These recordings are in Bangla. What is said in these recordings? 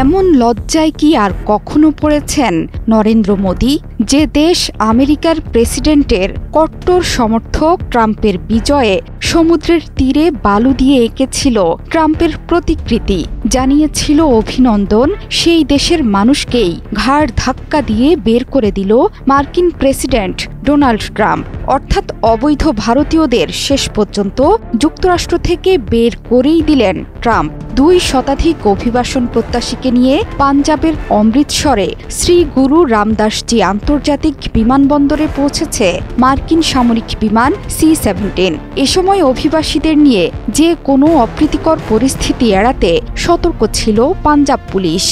এমন লজ্জায় কি আর কখনো পড়েছেন নরেন্দ্র মোদি, যে দেশ আমেরিকার প্রেসিডেন্টের কট্টর সমর্থক ট্রাম্পের বিজয়ে সমুদ্রের তীরে বালু দিয়ে এঁকেছিল ট্রাম্পের প্রতিকৃতি, জানিয়েছিল অভিনন্দন, সেই দেশের মানুষকেই ঘাড় ধাক্কা দিয়ে বের করে দিল মার্কিন প্রেসিডেন্ট ডোনাল্ড ট্রাম্প। অর্থাৎ অবৈধ ভারতীয়দের শেষ পর্যন্ত যুক্তরাষ্ট্র থেকে বের করেই দিলেন ট্রাম্প। 2 শতাধিক অভিবাসন প্রত্যাশীকে নিয়ে পাঞ্জাবের অমৃতসরে শ্রী গুরু রামদাসজি আন্তর্জাতিক বিমানবন্দরে পৌঁছেছে মার্কিন সামরিক বিমান C-17। এ সময় অভিবাসীদের নিয়ে যে কোনো অপ্রীতিকর পরিস্থিতি এড়াতে সতর্ক ছিল পাঞ্জাব পুলিশ।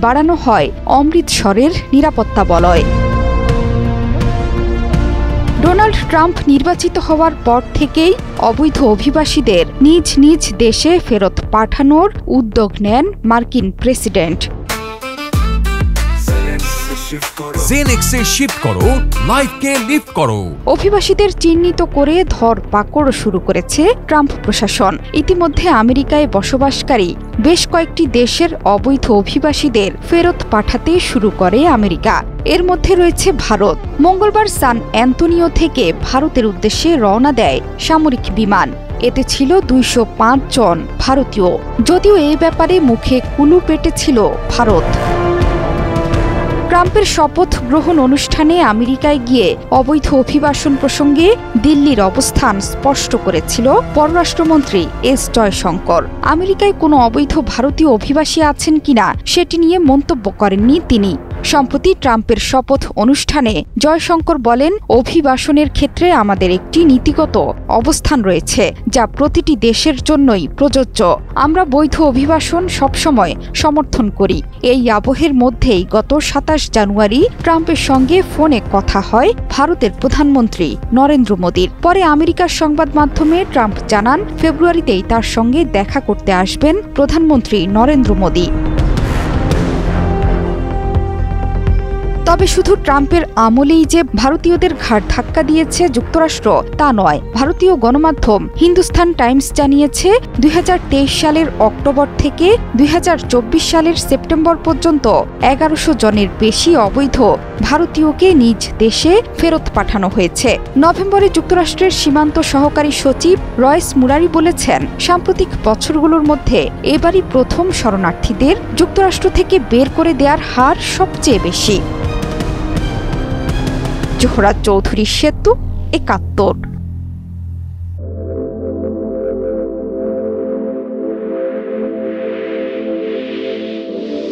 বাড়ানো হয় অমৃতসরের নিরাপত্তা বলয়। ডোনাল্ড ট্রাম্প নির্বাচিত হওয়ার পর থেকেই অবৈধ অভিবাসীদের নিজ নিজ দেশে ফেরত পাঠানোর উদ্যোগ নেন মার্কিন প্রেসিডেন্ট। অভিবাসীদের চিহ্নিত করে ধরপাকড় শুরু করেছে ট্রাম্প প্রশাসন। ইতিমধ্যে আমেরিকায় বসবাসকারী বেশ কয়েকটি দেশের অবৈধ অভিবাসীদের ফেরত পাঠাতে শুরু করে আমেরিকা। এর মধ্যে রয়েছে ভারত। মঙ্গলবার সান অ্যান্তনিও থেকে ভারতের উদ্দেশ্যে রওনা দেয় সামরিক বিমান। এতে ছিল 205 জন ভারতীয়, যদিও এই ব্যাপারে মুখে কুলু পেটেছিল ভারত। ট্রাম্পের শপথ গ্রহণ অনুষ্ঠানে আমেরিকায় গিয়ে অবৈধ অভিবাসন প্রসঙ্গে দিল্লির অবস্থান স্পষ্ট করেছিল পররাষ্ট্রমন্ত্রী এস জয়শঙ্কর। আমেরিকায় কোনো অবৈধ ভারতীয় অভিবাসী আছেন কিনা সেটি নিয়ে মন্তব্য করেননি তিনি। সম্প্রতি ট্রাম্পের শপথ অনুষ্ঠানে জয়শঙ্কর বলেন, অভিবাসনের ক্ষেত্রে আমাদের একটি নীতিগত অবস্থান রয়েছে, যা প্রতিটি দেশের জন্যই প্রযোজ্য। আমরা বৈধ অভিবাসন সবসময় সমর্থন করি। এই আবহের মধ্যেই গত 27 জানুয়ারি ট্রাম্পের সঙ্গে ফোনে কথা হয় ভারতের প্রধানমন্ত্রী নরেন্দ্র মোদির। পরে আমেরিকার সংবাদ মাধ্যমে ট্রাম্প জানান, ফেব্রুয়ারিতেই তার সঙ্গে দেখা করতে আসবেন প্রধানমন্ত্রী নরেন্দ্র মোদি। তবে শুধু ট্রাম্পের আমলেই যে ভারতীয়দের ঘাড় ধাক্কা দিয়েছে যুক্তরাষ্ট্র তা নয়। ভারতীয় গণমাধ্যম হিন্দুস্তান টাইমস জানিয়েছে, 2023 সালের অক্টোবর থেকে 2024 সালের সেপ্টেম্বর পর্যন্ত 1100 জনের বেশি অবৈধ ভারতীয়কে নিজ দেশে ফেরত পাঠানো হয়েছে। নভেম্বরে যুক্তরাষ্ট্রের সীমান্ত সহকারী সচিব রয়েস মুরারি বলেছেন, সাম্প্রতিক বছরগুলোর মধ্যে এবারই প্রথম শরণার্থীদের যুক্তরাষ্ট্র থেকে বের করে দেওয়ার হার সবচেয়ে বেশি। জোহরা চৌধুরী সেতু, 71।